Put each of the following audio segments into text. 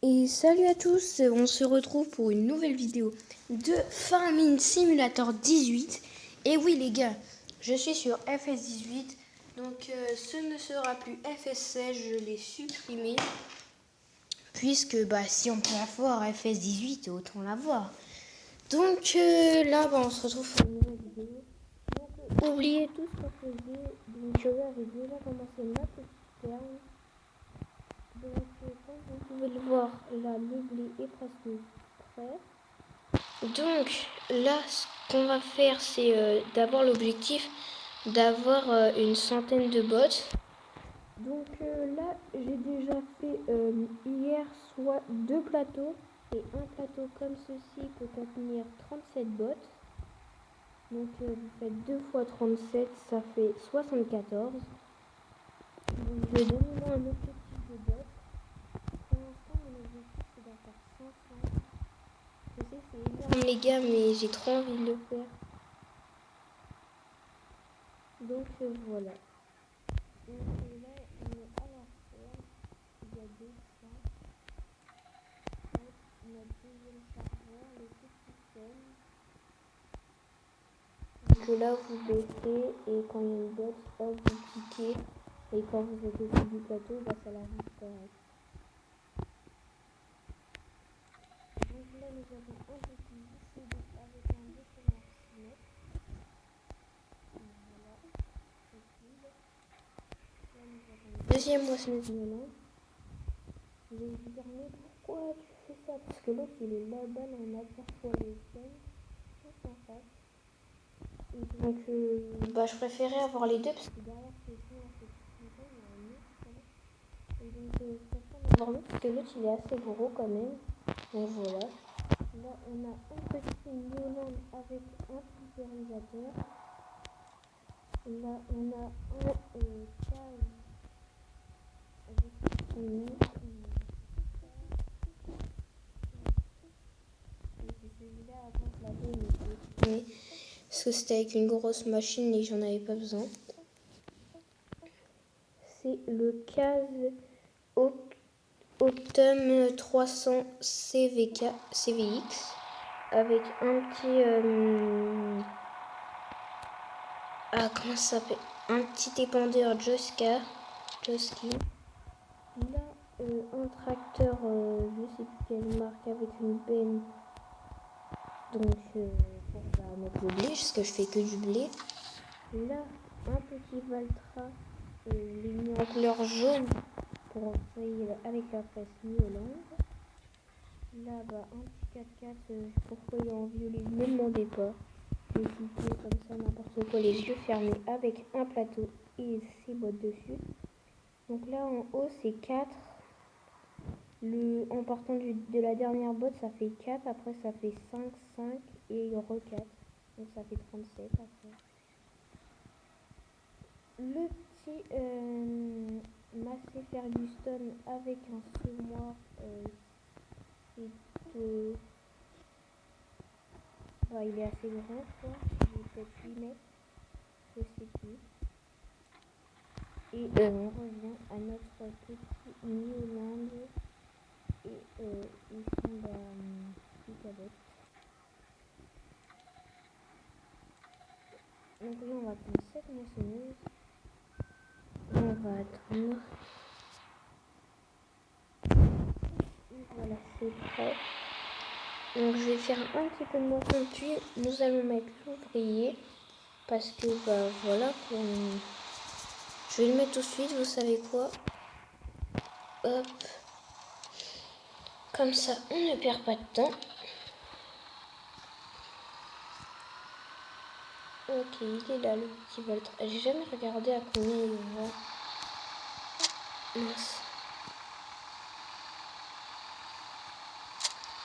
Et salut à tous, on se retrouve pour une nouvelle vidéo de Farming Simulator 18. Et oui les gars, je suis sur FS18, donc ce ne sera plus FS16, je l'ai supprimé. Puisque si on peut avoir FS18, autant l'avoir. Donc là on se retrouve pour une nouvelle vidéo. Donc oubliez tout ce qu'on faisait, donc j'avais déjà commencé ma petite ferme. Donc comme vous pouvez le voir, là le blé est presque prêt. Donc là ce qu'on va faire c'est d'abord l'objectif d'avoir une centaine de bots. Donc là j'ai déjà fait hier soit 2 plateaux et un plateau comme ceci peut contenir 37 bots. Donc vous faites 2 fois 37, ça fait 74. Donc je vais donner moi un objectif de bots. Pour l'instant, mon objectif c'est d'en faire 500. Je sais que c'est énorme les gars, mais j'ai trop envie de le faire. Donc voilà. Donc là, on est à la ferme. Il y a deux champs. Notre deuxième chargeur, le petit système. Donc là, vous baissez et quand il y a une botte, hop, vous cliquez. Et quand vous êtes au bout du plateau, ça l'arrive direct. Donc là, nous avons un petit lycée avec un déconneur cimètre. Voilà, possible. Là, nous avons une deuxième moissonneuse violente. Je vais vous dire, mais pourquoi tu fais ça? Parce que l'autre, il est là-bas, là, on aperçoit les chaînes, tout en face. Et donc, je préférais avoir les deux, parce que derrière ces chaînes, là, c'est tout il y a un autre chaîne. Et donc, je préfère en avoir l'autre, parce que l'autre, il est assez gros quand même. Donc voilà. Là, on a un petit Néolande avec un pulvérisateur. Là, on a un cage avec son nid. Celui-là, avant, je l'avais, mais parce que c'était avec une grosse machine et j'en avais pas besoin. C'est le case Optum 300 CVX avec un petit comment ça s'appelle, un petit épandeur Joski. Là un tracteur je sais plus quelle marque avec une benne, donc pour mettre le blé parce que je fais que du blé. Là un petit Valtra, les mis en couleur jaune pour envoyer avec la presse Néolande. Là un petit 4x4, pourquoi il est en violet, ne me demandez pas. Je vais cliquer comme ça n'importe quoi, les yeux fermés, avec un plateau et ses bottes dessus. Donc là en haut c'est 4. En partant de la dernière botte ça fait 4, après ça fait 5, 5 et re 4. Donc ça fait 37 après. Le petit Massey Ferguson avec un semoir, il est assez grand quoi, il est peut-être 8 mètres, je sais plus. Et on revient à notre petit Néolande et ils sont avec. Donc là on va prendre cette moissonneuse. On va attendre. Voilà, c'est prêt. Donc je vais faire un petit peu de moisson puis nous allons mettre l'ouvrier. Parce que voilà, je vais le mettre tout de suite, vous savez quoi. Hop. Comme ça, on ne perd pas de temps. Ok, il est là le petit Valtra. J'ai jamais regardé à combien il va. Mince.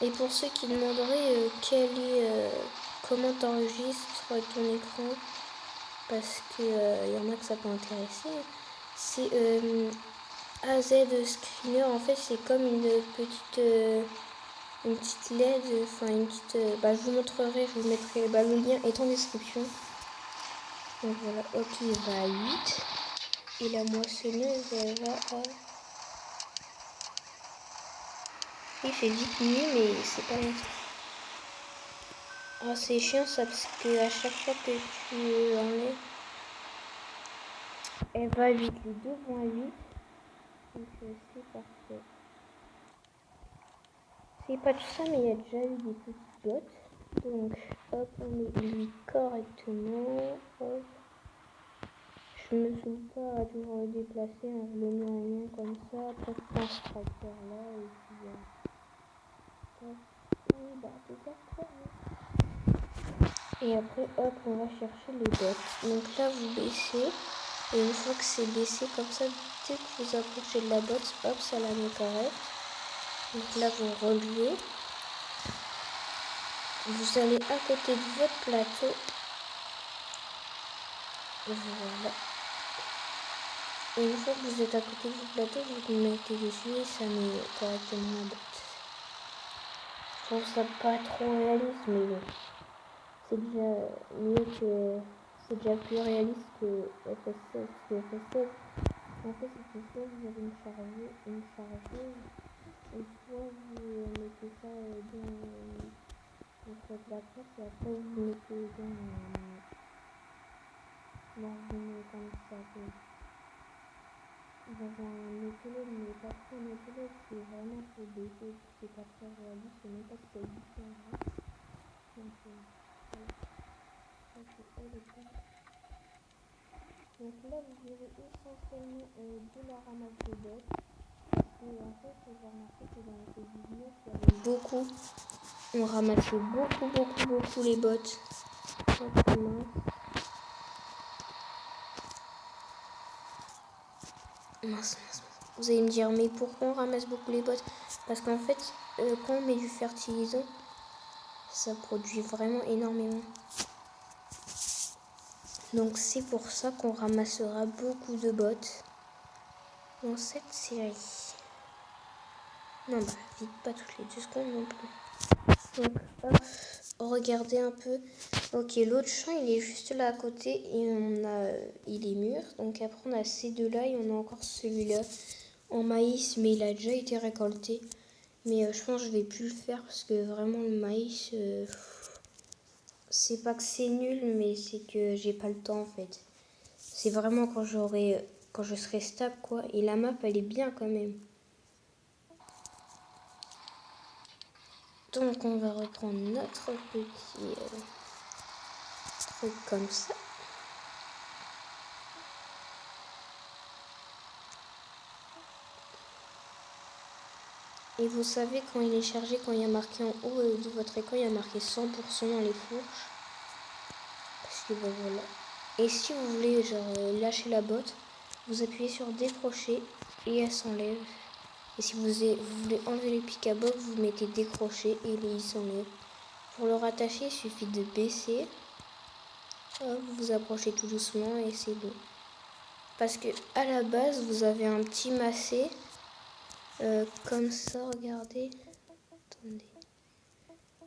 Et pour ceux qui demanderaient comment t'enregistres ton écran, parce que y en a que ça peut intéresser, c'est AZ Screener. En fait, c'est comme une petite LED, enfin une petite. Je vous montrerai, je vous mettrai le lien est en description. Donc voilà, ok, il va à 8. Et la moissonneuse, elle va à Il fait vite nuit, mais c'est pas longtemps. Ah, c'est chiant ça, parce que à chaque fois que tu enlèves, elle va vite. Les deux vont à 8. Donc c'est parfait. C'est pas tout ça, mais il y a déjà eu des petites bottes. Donc hop, on met lui correctement. Hop. Je me souviens pas à toujours le déplacer, hein. Je le mets en lien comme ça. Après je prends ce tracteur là et puis hop. Oui, bah peut-être. Et après hop, on va chercher les bottes. Donc là vous baissez. Et une fois que c'est baissé comme ça, dès que vous approchez de la botte, hop, ça la met correct. Donc là, vous relevez. Vous allez à côté de votre plateau. Voilà. Et une fois que vous êtes à côté de votre plateau, vous mettez dessus et ça met correctement la botte. Je trouve ça pas trop réaliste, mais bon. C'est déjà mieux que... C'est déjà plus réaliste que FS16. Parce que FS16, en fait, c'est soit vous avez une chargeuse, et soit vous mettez ça dans votre plateforme, et après vous mettez dans une, comme ça, dans un échelon, mais pas trop un échelon, c'est vraiment pour baisser, c'est pas très réaliste, je sais même pas si ça existe en vrai. Donc voilà, ça c'est elle et pas. Donc là vous verrez essentiellement de la ramasse de bottes. Et en fait, j'ai remarqué que dans les vidéos, il y avait beaucoup. On ramassait beaucoup les bottes. Mince. Vous allez me dire, mais pourquoi on ramasse beaucoup les bottes? Parce qu'en fait, quand on met du fertilisant, ça produit vraiment énormément. Donc c'est pour ça qu'on ramassera beaucoup de bottes dans cette série. Non, bah vite, pas toutes les 2 secondes non plus. Donc hop, regardez un peu. Ok, l'autre champ il est juste là à côté et il est mûr. Donc après on a ces deux là et on a encore celui-là en maïs, mais il a déjà été récolté. Mais je pense que je vais plus le faire parce que vraiment le maïs, c'est pas que c'est nul, mais c'est que j'ai pas le temps en fait. C'est vraiment quand je serai stable quoi. Et la map elle est bien quand même. Donc on va reprendre notre petit truc comme ça. Et vous savez quand il est chargé, quand il y a marqué en haut de votre écran, il y a marqué 100% dans les fourches. Parce que ben voilà. Et si vous voulez genre lâcher la botte, vous appuyez sur décrocher et elle s'enlève. Et si vous voulez enlever les pics à boc, vous mettez décrocher et il s'enlève. Pour le rattacher, il suffit de baisser. Hop, vous approchez tout doucement et c'est bon. Parce que à la base, vous avez un petit macet. Comme ça, regardez. Attendez.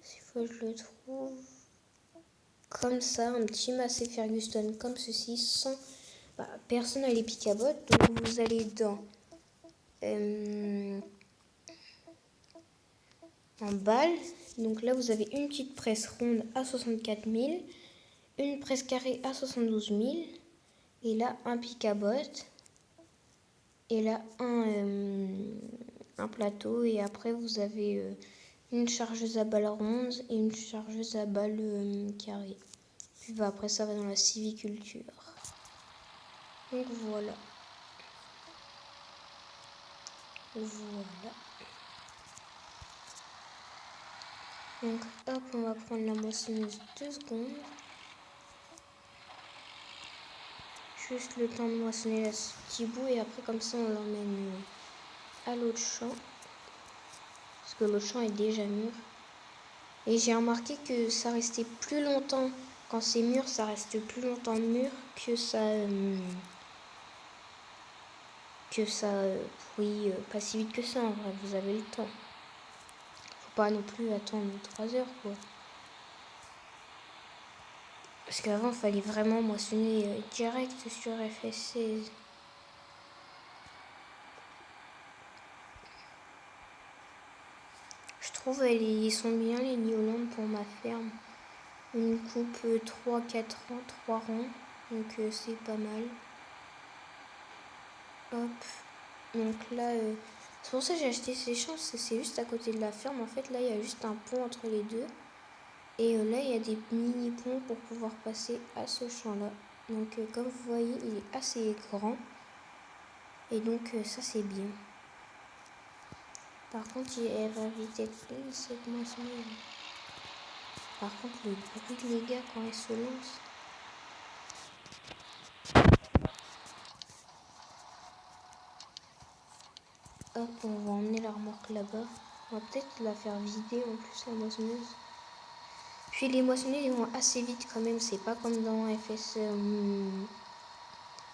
S'il faut que je le trouve. Comme ça, un petit macet Ferguson comme ceci, sans... Bah, personne n'a les pics à bottes. Donc vous allez dans... en balle. Donc là, vous avez une petite presse ronde à 64 000. Une presse carrée à 72 000. Et là, un pic à bottes. Et là, un plateau. Et après, vous avez une chargeuse à balle ronde et une chargeuse à balle carrée. Puis bah, après, ça va dans la civiculture. Donc voilà. Voilà. Donc hop, on va prendre la moissonneuse 2 secondes. Juste le temps de moissonner la petit bout et après comme ça on l'emmène à l'autre champ. Parce que l'autre champ est déjà mûr. Et j'ai remarqué que ça restait plus longtemps. Quand c'est mûr, ça reste plus longtemps mûr que ça... oui, pas si vite que ça en vrai, vous avez le temps. Faut pas non plus attendre 3 heures quoi. Parce qu'avant, il fallait vraiment moissonner direct sur FS16. Je trouve ils sont bien les Niolandes pour ma ferme. Une coupe 3-4 rangs, 3 rangs. Donc c'est pas mal. Hop. Donc là, c'est pour ça que j'ai acheté ces champs. C'est juste à côté de la ferme. En fait, là, il y a juste un pont entre les deux. Et là, il y a des mini-ponts pour pouvoir passer à ce champ-là. Donc comme vous voyez, il est assez grand. Et donc ça, c'est bien. Par contre, elle va vite être pleine cette moissonneuse. Par contre, le bruit, les gars, quand elle se lance. Hop, on va emmener la remorque là-bas. On va peut-être la faire vider en plus, la moissonneuse. Puis les moissonneuses, ils vont assez vite quand même. C'est pas comme dans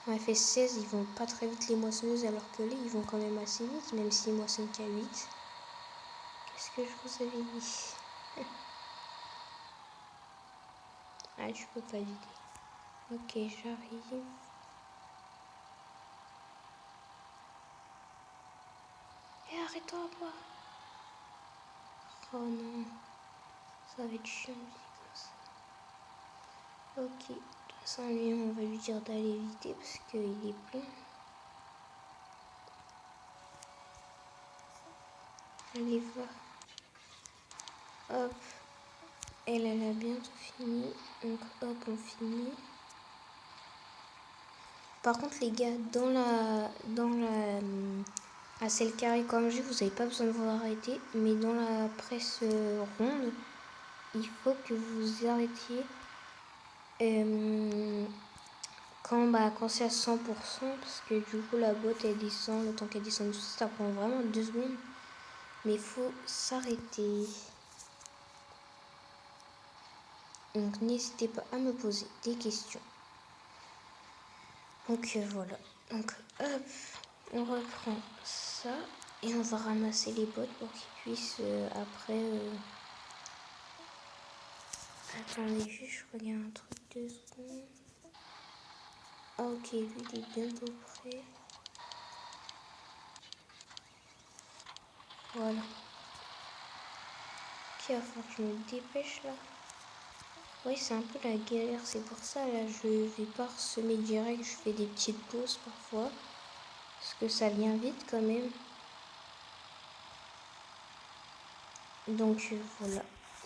en FS16, ils vont pas très vite les moissonneuses, alors que là, ils vont quand même assez vite, même s'ils moissonnent qu'à 8. Qu'est-ce que je vous avais dit? Ah, je peux pas vider. Ok, j'arrive. Et arrête-toi à boire. Oh non, ça va être chiant comme ça. Ok, de toute façon, lui, on va lui dire d'aller vider parce qu'il est plein. Allez, va. Hop. Elle a bientôt fini. Donc, hop, on finit. Par contre, les gars, à celle carrée comme j'ai, vous n'avez pas besoin de vous arrêter. Mais dans la presse ronde, il faut que vous arrêtiez quand c'est à 100%. Parce que du coup, la boîte, elle descend. Le temps qu'elle descend dessous, ça prend vraiment 2 secondes. Mais il faut s'arrêter. Donc, n'hésitez pas à me poser des questions. Donc, voilà. Donc, hop, on reprend ça. Et on va ramasser les bottes pour qu'ils puissent après... Attendez, juste, je regarde un truc 2 secondes. Ah ok, lui il est bientôt prêt. Voilà. Ok, il va falloir que je me dépêche là. Oui, c'est un peu la galère, c'est pour ça là je vais pas ressemer direct, je fais des petites pauses parfois. Parce que ça vient vite quand même. Donc voilà.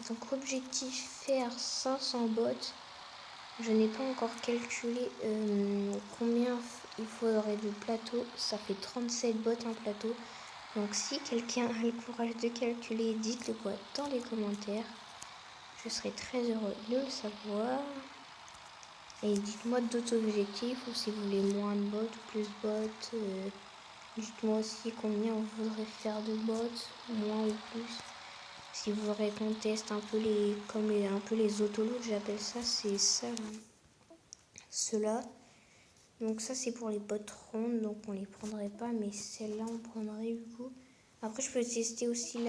Donc objectif faire 500 bottes. Je n'ai pas encore calculé combien il faudrait de plateaux. Ça fait 37 bottes un plateau. Donc si quelqu'un a le courage de calculer, dites-le moi dans les commentaires. Je serai très heureux de le savoir. Et dites-moi d'autres objectifs ou si vous voulez moins de bottes ou plus de bottes. Dites-moi aussi combien vous voudrez faire de bottes, moins ou plus. Si vous voudrez qu'on teste un peu un peu les autolots, j'appelle ça, c'est ça là. Ceux-là. Donc ça c'est pour les bottes rondes, donc on les prendrait pas, mais celle-là on prendrait du coup. Après je peux tester aussi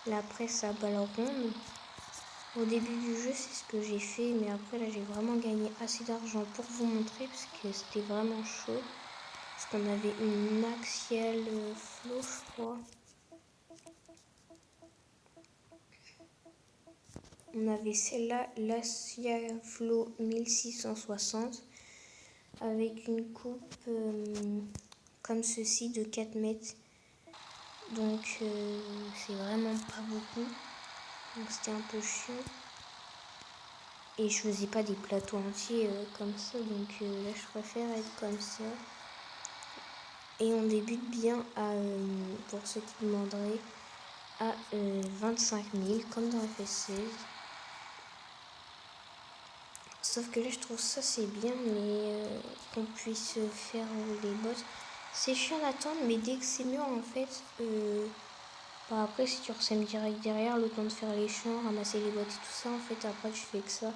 la presse à balles rondes. Au début du jeu c'est ce que j'ai fait, mais après là j'ai vraiment gagné assez d'argent pour vous montrer parce que c'était vraiment chaud. Parce qu'on avait une Axial Flow je crois. On avait celle-là, l'Axial Flow 1660. Avec une coupe comme ceci de 4 mètres. Donc c'est vraiment pas beaucoup. Donc c'était un peu chiant. Et je faisais pas des plateaux entiers comme ça. Donc là je préfère être comme ça. Et on débute bien à, pour ceux qui demanderaient, à 25 000 comme dans FS16. Sauf que là je trouve ça c'est bien, mais qu'on puisse faire les boss. C'est chiant d'attendre, mais dès que c'est mûr en fait, après si tu ressèmes direct derrière, le temps de faire les champs, ramasser les bottes et tout ça, en fait après je fais que ça.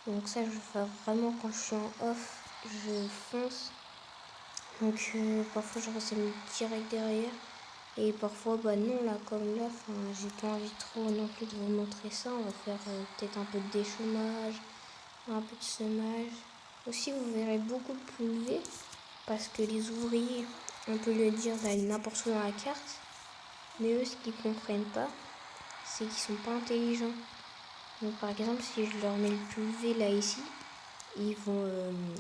Donc ça je fais vraiment quand je suis en off, je fonce. Donc parfois je ressème direct derrière. Et parfois bah non là comme là, j'ai pas envie trop non plus de vous montrer ça. On va faire peut-être un peu de déchômage, un peu de semage. Aussi vous verrez beaucoup de pluvée parce que les ouvriers, on peut le dire, d'aller n'importe où dans la carte. Mais eux, ce qu'ils comprennent pas, c'est qu'ils sont pas intelligents. Donc par exemple, si je leur mets le pulvé là ici, ils vont,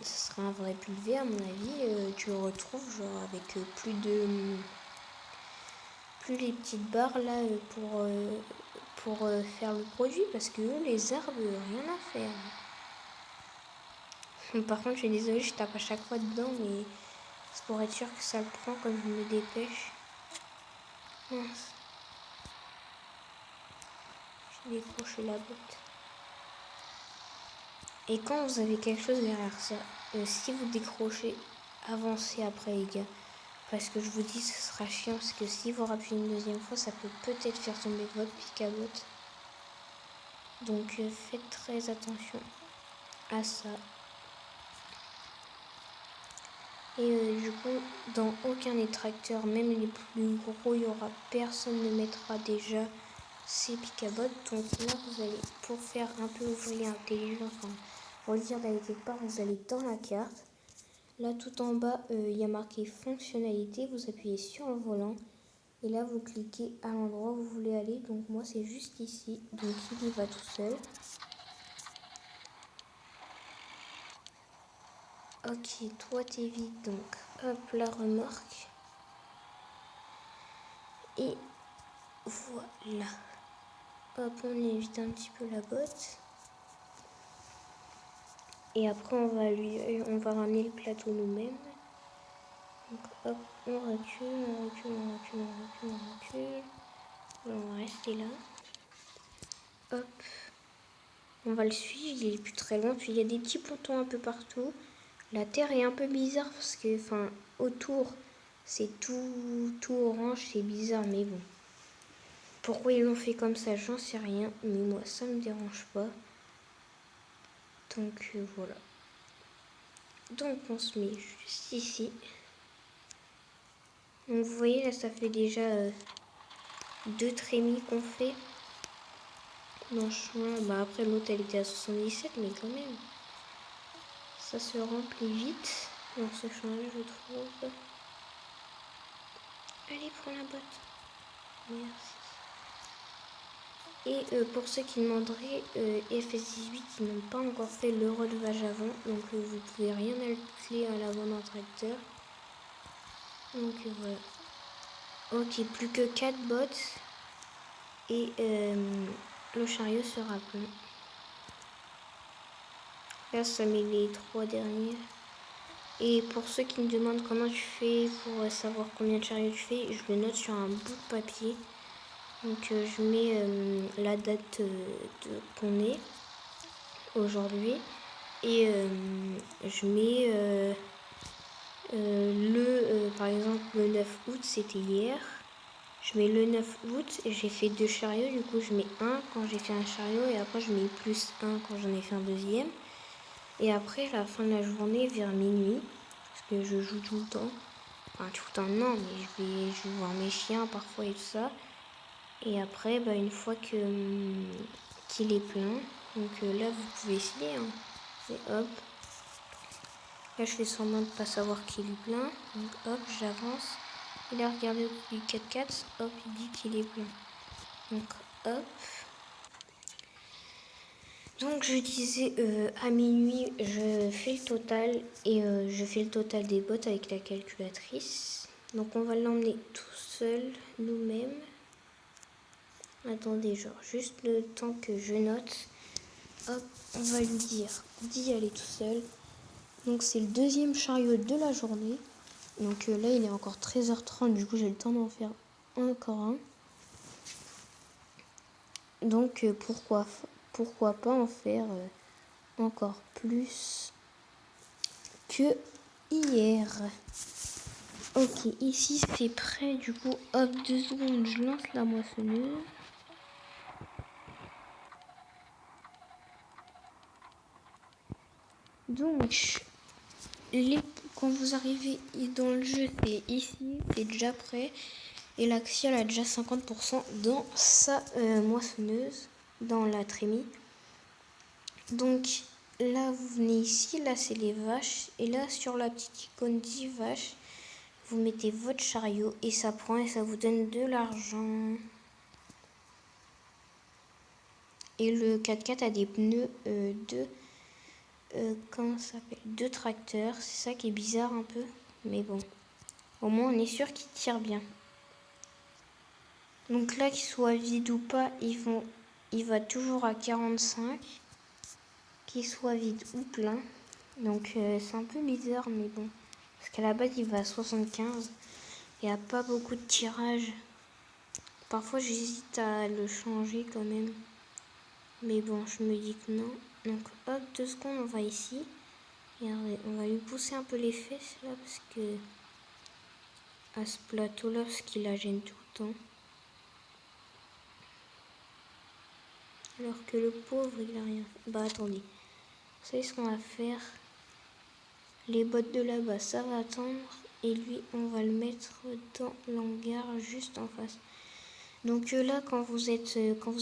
ce sera un vrai pulvé à mon avis. Tu le retrouves genre avec plus les petites barres là pour faire le produit, parce que eux, les arbres, rien à faire. Par contre, je suis désolée, je tape à chaque fois dedans, mais c'est pour être sûr que ça le prend comme je me dépêche. Mince. J'ai décroché la botte. Et quand vous avez quelque chose derrière ça, si vous décrochez, avancez après les gars. Parce que je vous dis, ce sera chiant, parce que si vous rappelez une deuxième fois, ça peut peut-être faire tomber votre picabote. Donc faites très attention à ça. Et du coup, dans aucun des tracteurs, même les plus gros, il y aura personne ne mettra déjà ces picabotes. Donc là, vous allez, pour faire un peu ouvrier intelligent, enfin, pour le dire d'aller quelque part, vous allez dans la carte. Là, tout en bas, il y a marqué fonctionnalité. Vous appuyez sur le volant. Et là, vous cliquez à l'endroit où vous voulez aller. Donc moi, c'est juste ici. Donc il y va tout seul. Ok, toi t'es vide. Donc hop, la remorque. Et voilà. Hop, on évite un petit peu la botte. Et après, on va ramener le plateau nous-mêmes. Donc hop, on recule, on recule, on recule, on recule, on recule. On va rester là. Hop. On va le suivre, il est plus très loin. Puis il y a des petits pontons un peu partout. La terre est un peu bizarre parce que, enfin, autour, c'est tout orange, c'est bizarre, mais bon. Pourquoi ils l'ont fait comme ça, j'en sais rien. Mais moi, ça me dérange pas. Donc voilà. Donc on se met juste ici. Donc vous voyez là, ça fait déjà 2 trémies qu'on fait dans le chemin. Bah après l'autre elle était à 77, mais quand même. Ça se remplit vite dans ce chemin là, je trouve. Allez, prends la botte. Merci. Et pour ceux qui demanderaient, FS18, ils n'ont pas encore fait le relevage avant. Donc vous pouvez rien ajouter à l'avant d'un tracteur. Donc voilà. Ok, plus que 4 bottes. Et le chariot sera plein. Là, ça met les 3 derniers. Et pour ceux qui me demandent comment tu fais pour savoir combien de chariots tu fais, je le note sur un bout de papier. Donc je mets la date qu'on est aujourd'hui. Et je mets par exemple, le 9 août, c'était hier. Je mets le 9 août et j'ai fait 2 chariots. Du coup, je mets 1 quand j'ai fait un chariot et après, je mets plus 1 quand j'en ai fait un deuxième. Et après, à la fin de la journée, vers minuit, parce que je joue tout le temps. Enfin, tout le temps, non, mais je vais voir mes chiens parfois et tout ça. Et après, bah, une fois qu'il est plein, donc là, vous pouvez essayer. Hein. Et hop. Là, je fais semblant de ne pas savoir qu'il est plein. Donc hop, j'avance. Il a regardé du 4x4, hop, il dit qu'il est plein. Donc hop. Donc je disais à minuit, je fais le total et je fais le total des bottes avec la calculatrice. Donc on va l'emmener tout seul, nous-mêmes. Attendez, genre juste le temps que je note. Hop, on va lui dire d'y aller tout seul. Donc c'est le deuxième chariot de la journée. Donc là il est encore 13h30, du coup j'ai le temps d'en faire encore un. Donc pourquoi pas en faire encore plus que hier. Ok, ici c'est prêt, du coup hop, 2 secondes, je lance la moissonneuse. Donc quand vous arrivez dans le jeu, c'est ici, c'est déjà prêt. Et l'Axial a déjà 50% dans sa moissonneuse, dans la trémie. Donc là, vous venez ici, là c'est les vaches. Et là, sur la petite icône 10 vaches, vous mettez votre chariot et ça prend et ça vous donne de l'argent. Et le 4x4 a des pneus comment ça s'appelle, 2 tracteurs. C'est ça qui est bizarre un peu, mais bon, au moins on est sûr qu'il tire bien. Donc là, qu'il soit vide ou pas, il va toujours à 45, qu'il soit vide ou plein. Donc c'est un peu bizarre, mais bon, parce qu'à la base il va à 75. Il n'y a pas beaucoup de tirage. Parfois j'hésite à le changer quand même. Mais bon, je me dis que non. Donc hop, 2 secondes, on va ici. Regardez, on va lui pousser un peu les fesses là, parce que à ce plateau là, parce qu'il la gêne tout le temps. Alors que le pauvre, il a rien. Bah attendez. Vous savez ce qu'on va faire? Les bottes de là-bas, ça va attendre. Et lui, on va le mettre dans l'hangar juste en face. Donc là, quand vous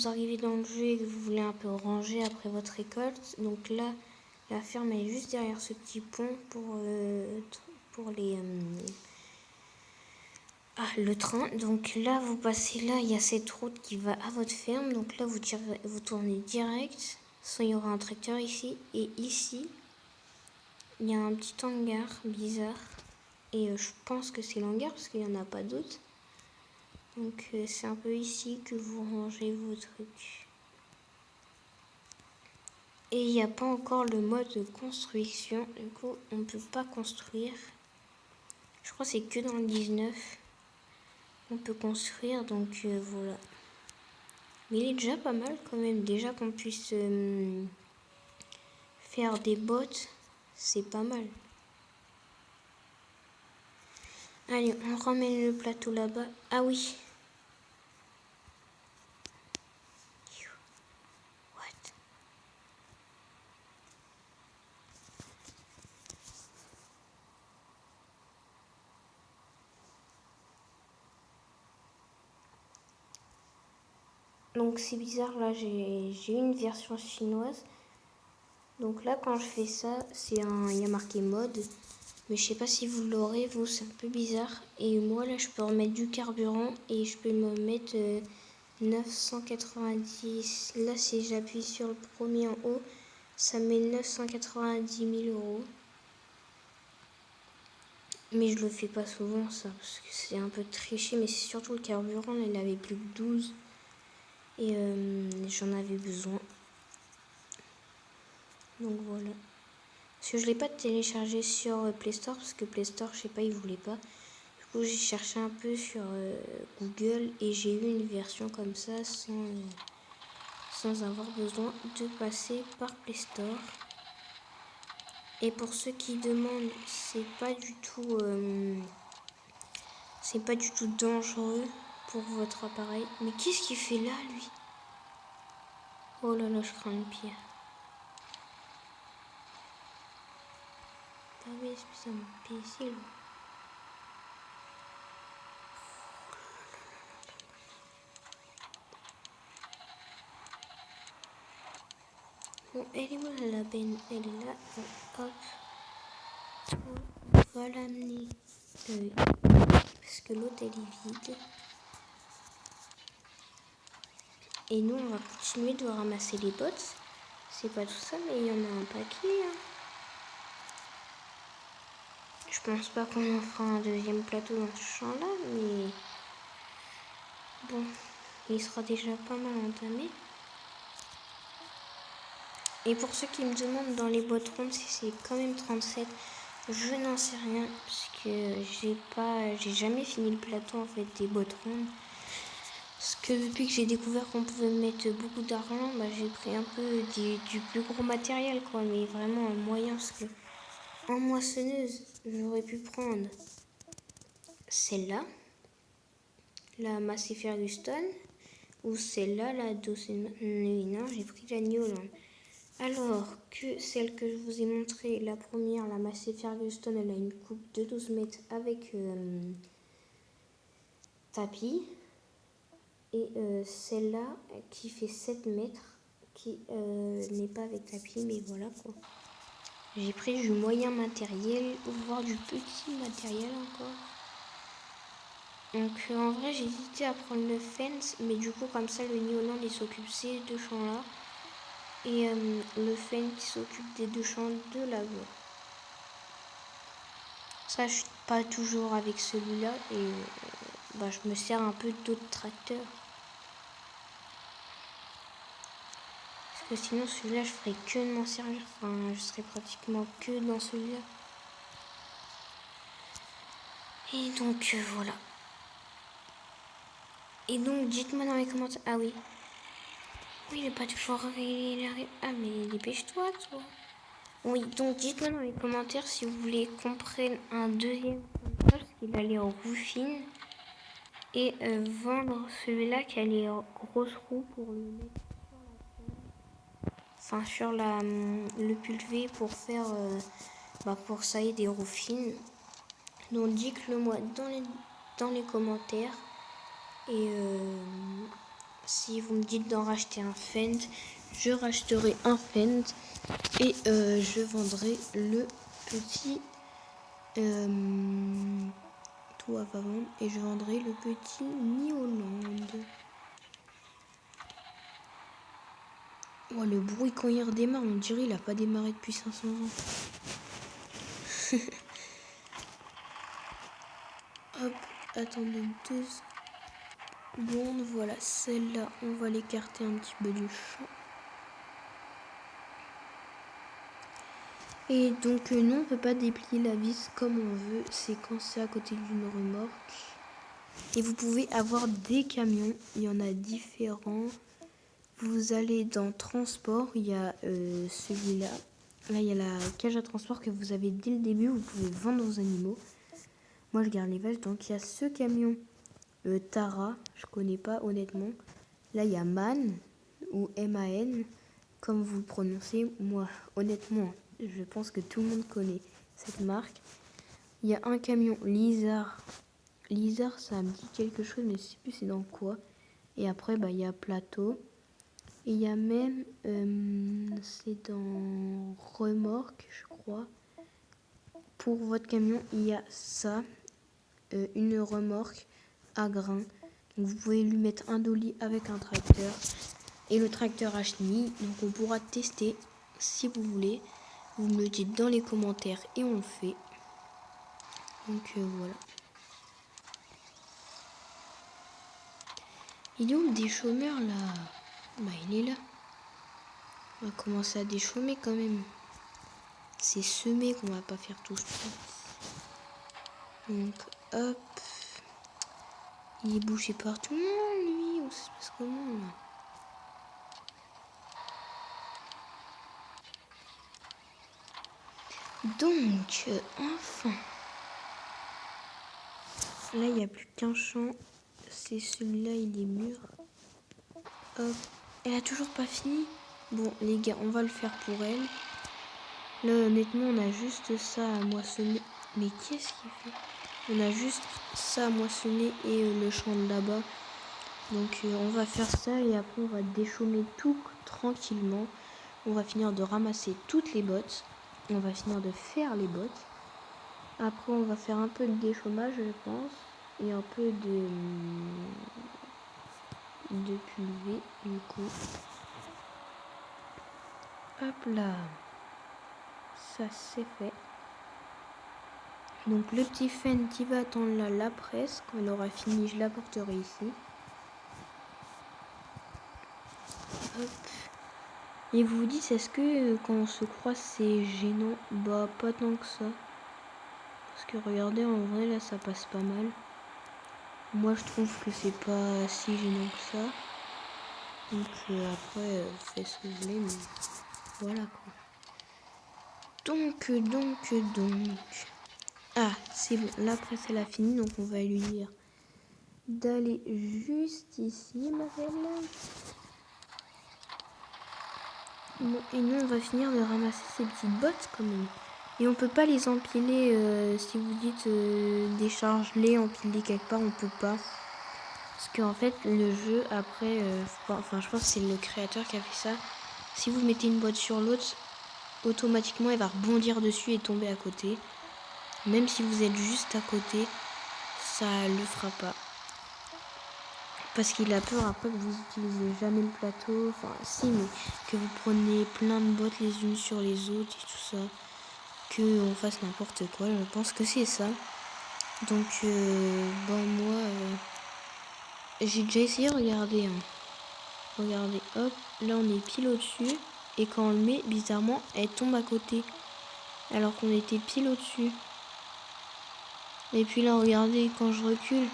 arrivez dans le jeu et que vous voulez un peu ranger après votre récolte, donc là, la ferme est juste derrière ce petit pont pour les... le train. Donc là, vous passez là, il y a cette route qui va à votre ferme. Donc là, vous tournez direct. Soit il y aura un tracteur ici. Et ici, il y a un petit hangar bizarre. Et je pense que c'est l'hangar parce qu'il n'y en a pas d'autres. Donc c'est un peu ici que vous rangez vos trucs. Et il n'y a pas encore le mode de construction. Du coup, on ne peut pas construire. Je crois que c'est que dans le 19 qu'on peut construire. Donc voilà. Mais il est déjà pas mal quand même. Déjà qu'on puisse faire des bottes, c'est pas mal. Allez, on ramène le plateau là-bas. Ah oui. What? Donc c'est bizarre, là j'ai une version chinoise. Donc là quand je fais ça, il y a marqué mode. Mais je sais pas si vous l'aurez, vous, c'est un peu bizarre. Et moi là je peux remettre du carburant et je peux me mettre 990. Là si j'appuie sur le premier en haut, ça met 990 000 euros. Mais je le fais pas souvent ça, parce que c'est un peu triché. Mais c'est surtout le carburant, là, il avait plus que 12. Et j'en avais besoin. Donc voilà. Parce que je ne l'ai pas téléchargé sur Play Store, parce que Play Store, je sais pas, il voulait pas. Du coup, j'ai cherché un peu sur Google et j'ai eu une version comme ça sans avoir besoin de passer par Play Store. Et pour ceux qui demandent, c'est pas du tout dangereux pour votre appareil. Mais qu'est-ce qu'il fait là, lui? Oh là là, je crains le pire. Ah oui, c'est un imbécile. Bon, elle est où la benne? Elle est là. Bon, hop. On va l'amener. Parce que l'autre elle est vide. Et nous on va continuer de ramasser les bottes. C'est pas tout ça, mais il y en a un paquet. Hein. Je pense pas qu'on en fera un deuxième plateau dans ce champ-là, mais bon, il sera déjà pas mal entamé. Et pour ceux qui me demandent dans les bottes rondes si c'est quand même 37, je n'en sais rien parce que j'ai jamais fini le plateau en fait des bottes rondes. Parce que depuis que j'ai découvert qu'on pouvait mettre beaucoup d'argent, bah, j'ai pris un peu du plus gros matériel quoi, mais vraiment un moyen parce que en moissonneuse, j'aurais pu prendre celle-là, la Massey Ferguson, ou celle-là, la Dawson. Non, j'ai pris la New Holland. Alors que celle que je vous ai montrée, la première, la Massey Ferguson, elle a une coupe de 12 mètres avec tapis. Et celle-là qui fait 7 mètres, qui n'est pas avec tapis, mais voilà quoi. J'ai pris du moyen matériel, voire du petit matériel encore. Donc en vrai j'ai hésité à prendre le fence, mais du coup comme ça le Nioland il s'occupe de ces deux champs là et le fence qui s'occupe des deux champs de labour. Ça je suis pas toujours avec celui-là et je me sers un peu d'autres tracteurs. Parce que sinon celui-là je ferais que de m'en servir, enfin je serais pratiquement que dans celui-là. Et donc voilà. Et donc dites-moi dans les commentaires. Ah oui. Oui, il n'est pas toujours arrivé. Ah mais dépêche-toi toi. Oui, donc dites-moi dans les commentaires si vous voulez qu'on prenne un deuxième tracteur, parce qu'il a les roues fines. Et vendre celui-là qui a les grosses roues pour le mettre sur le pulvé pour faire pour ça et des roues fines. Donc dites-le moi dans les commentaires. Et si vous me dites d'en racheter un Fendt, je racheterai un Fendt et je vendrai le petit tout à vendre et je vendrai le petit Nioland. Oh, le bruit quand il redémarre, on dirait il a pas démarré depuis 500 ans. Hop, attendez 2 secondes. Voilà, celle-là, on va l'écarter un petit peu du champ. Et donc, nous, on peut pas déplier la vis comme on veut. C'est quand c'est à côté d'une remorque. Et vous pouvez avoir des camions. Il y en a différents. Vous allez dans transport. Il y a celui-là. Là, il y a la cage à transport que vous avez dès le début. Vous pouvez vendre vos animaux. Moi, je garde les vaches. Donc, il y a ce camion Tara. Je connais pas, honnêtement. Là, il y a MAN ou MAN, comme vous le prononcez. Moi, honnêtement, je pense que tout le monde connaît cette marque. Il y a un camion Lizard. Lizard, ça me dit quelque chose, mais je sais plus c'est dans quoi. Et après, il y a Plateau. Et il y a même, c'est dans Remorque, je crois. Pour votre camion, il y a ça, une remorque à grains. Donc vous pouvez lui mettre un dolly avec un tracteur. Et le tracteur à chenilles. Donc on pourra tester si vous voulez. Vous me le dites dans les commentaires et on le fait. Donc voilà. Il est où le déchômeur là? Il est là. On va commencer à déchômer quand même. C'est semé qu'on va pas faire tout ça. Donc hop. Il est bouché partout. Non, lui, ça se passe comment là? Donc, enfin. Là, il n'y a plus qu'un champ. C'est celui-là, il est mûr. Hop. Elle a toujours pas fini. Bon, les gars, on va le faire pour elle. Là, honnêtement, on a juste ça à moissonner. Mais qu'est-ce qu'il fait? On a juste ça à moissonner et le champ de là-bas. Donc, on va faire ça et après, on va déchaumer tout tranquillement. On va finir de ramasser toutes les bottes. On va finir de faire les bottes. Après, on va faire un peu de déchaumage, je pense. Et un peu de pulvé, du coup. Hop là. Ça, c'est fait. Donc, le petit Fendt qui va attendre là, la presse. Quand elle aura fini, je l'apporterai ici. Hop. Et vous vous dites, est-ce que quand on se croise, c'est gênant? Bah, pas tant que ça. Parce que regardez, en vrai, là, ça passe pas mal. Moi, je trouve que c'est pas si gênant que ça. Donc, après, faites ce que vous voulez, mais voilà, quoi. Donc. Ah, c'est bon. Là, après, elle a fini, donc on va lui dire d'aller juste ici, ma belle. Bon, et nous, on va finir de ramasser ces petites bottes, quand même. Et on peut pas les empiler, si vous dites décharge-les, empiler quelque part, on peut pas. Parce qu'en fait, le jeu, après, je pense que c'est le créateur qui a fait ça. Si vous mettez une boîte sur l'autre, automatiquement, elle va rebondir dessus et tomber à côté. Même si vous êtes juste à côté, ça le fera pas. Parce qu'il a peur après que vous n'utilisez jamais le plateau. Enfin, si, mais que vous preniez plein de bottes les unes sur les autres et tout ça. Qu'on fasse n'importe quoi. Je pense que c'est ça. Donc, bon, moi, j'ai déjà essayé, regardez. Hein. Regardez, hop, là on est pile au-dessus. Et quand on le met, bizarrement, elle tombe à côté. Alors qu'on était pile au-dessus. Et puis là, regardez, quand je recule,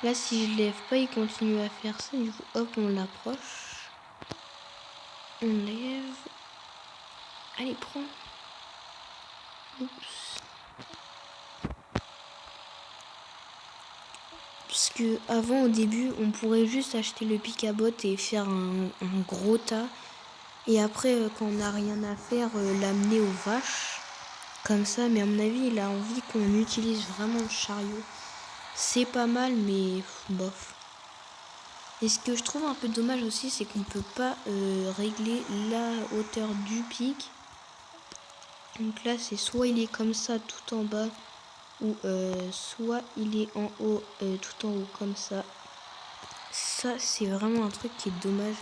là, si je lève pas, il continue à faire ça. Du coup, hop, on l'approche. On lève. Allez, prends. Oups. Parce que avant, au début, on pourrait juste acheter le pic à bottes et faire un gros tas. Et après, quand on n'a rien à faire, l'amener aux vaches. Comme ça, mais à mon avis, il a envie qu'on utilise vraiment le chariot. C'est pas mal, mais bof. Et ce que je trouve un peu dommage aussi, c'est qu'on peut pas régler la hauteur du pic. Donc là, c'est soit il est comme ça tout en bas, ou soit il est en haut, tout en haut comme ça. Ça, c'est vraiment un truc qui est dommage.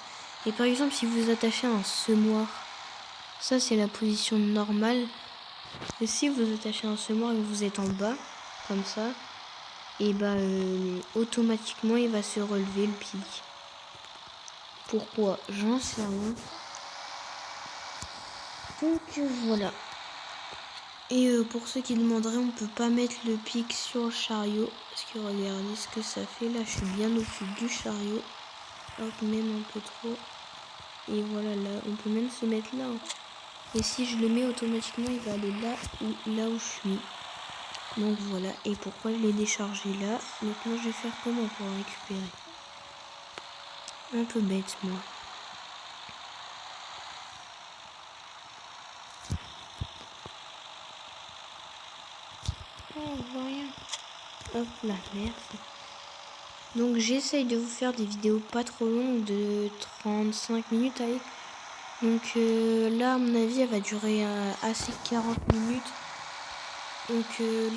Et par exemple, si vous attachez un semoir, ça c'est la position normale. Et si vous attachez un semoir et que vous êtes en bas, comme ça, et bah automatiquement il va se relever le pic. Pourquoi? J'en sais rien. Donc voilà. Et pour ceux qui demanderaient, on peut pas mettre le pic sur le chariot. Parce que regardez ce que ça fait. Là, je suis bien au-dessus du chariot. Hop, même un peu trop. Et voilà, là, on peut même se mettre là. Hein. Et si je le mets automatiquement, il va aller là où je suis. Donc voilà. Et pourquoi je l'ai déchargé là? Maintenant, je vais faire comment pour le récupérer? Un peu bête, moi. Oh, on voit rien. Hop là, merci. Donc j'essaye de vous faire des vidéos pas trop longues, de 35 minutes, allez. Donc là, à mon avis, elle va durer assez 40 minutes. Donc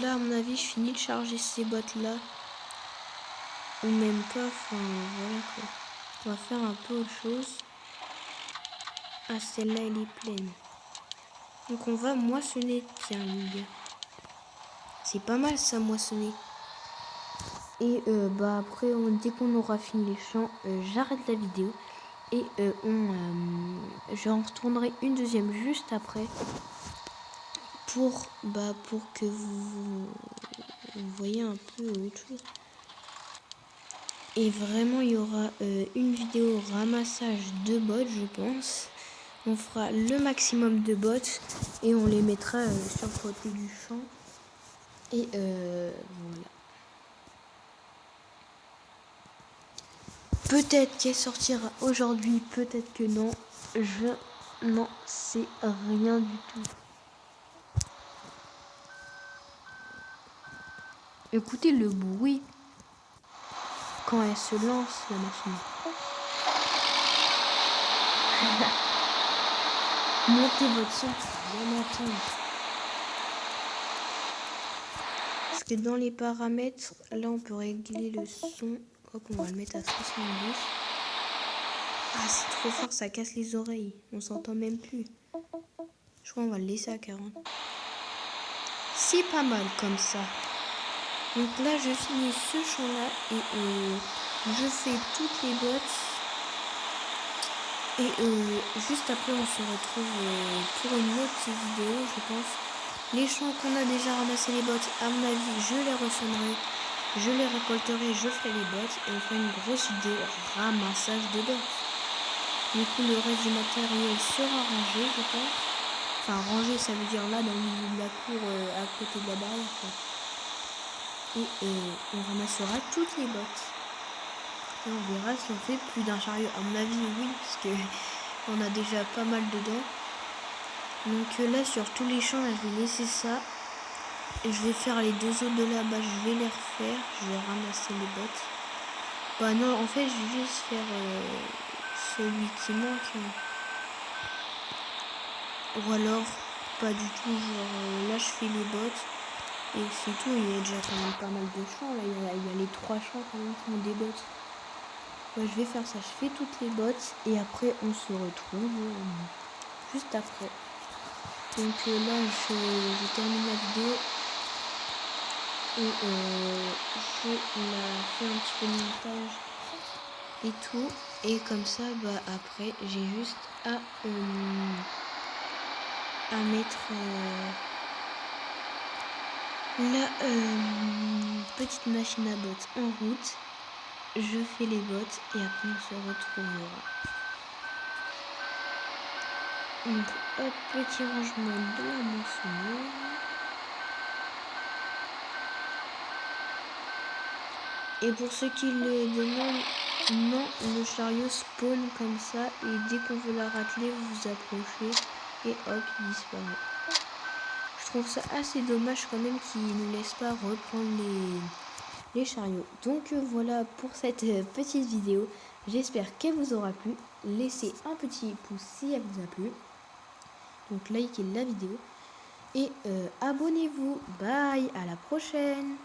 là, à mon avis, je finis de charger ces bottes-là. Ou même pas, enfin voilà quoi. On va faire un peu autre chose. Ah, celle-là, elle est pleine. Donc on va moissonner, tiens les gars. C'est pas mal ça, moissonner. Et bah après, dès qu'on aura fini les champs, j'arrête la vidéo. Et je retournerai une deuxième juste après. Pour que vous voyez un peu autre chose. Et vraiment, il y aura une vidéo ramassage de bottes, je pense. On fera le maximum de bottes et on les mettra sur le côté du champ. Et voilà. Peut-être qu'elle sortira aujourd'hui, peut-être que non. Je n'en sais rien du tout. Écoutez le bruit quand elle se lance, la machine. Montez votre son pour bien entendre. Parce que dans les paramètres, là on peut régler le son. Hop, on va le mettre à 70. Ah, c'est trop fort, ça casse les oreilles. On s'entend même plus. Je crois qu'on va le laisser à 40. C'est pas mal comme ça. Donc là, je finis ce champ-là et je fais toutes les bottes. Et juste après, on se retrouve pour une autre vidéo, je pense. Les champs qu'on a déjà ramassé les bottes, à mon avis, je les ressonnerai. Je les récolterai, je ferai les bottes. Et on fera une grosse vidéo ramassage de bottes. Du coup, le reste du matériel sera rangé, je pense. Enfin, rangé, ça veut dire là, dans le milieu de la cour, à côté de la barrière, quoi. Et on ramassera toutes les bottes. Et on verra si on fait plus d'un chariot. À mon avis, oui, parce que on a déjà pas mal dedans. Donc là, sur tous les champs, là, je vais laisser ça. Et je vais faire les deux autres de là-bas, je vais les refaire. Je vais ramasser les bottes. Bah non, en fait, je vais juste faire celui qui manque. Ou alors, pas du tout, genre là, je fais les bottes. Et c'est tout, il y a déjà quand même pas mal de champs. Là, il y a les 3 champs quand même qui ont des bottes. Ouais, je vais faire ça, je fais toutes les bottes et après on se retrouve juste après. Donc là, je termine la vidéo et je la fais un petit peu de montage et tout. Et comme ça, bah après, j'ai juste à mettre la petite machine à bottes en route. Je fais les bottes et après on se retrouvera. Donc hop, petit rangement de la moissonneuse. Et pour ceux qui le demandent, non, le chariot spawn comme ça et dès qu'on veut la racler, vous vous approchez et hop, il disparaît. Je trouve ça assez dommage quand même qu'ils ne laissent pas reprendre les chariots. Donc voilà pour cette petite vidéo. J'espère qu'elle vous aura plu. Laissez un petit pouce si elle vous a plu. Donc likez la vidéo et abonnez-vous. Bye, à la prochaine.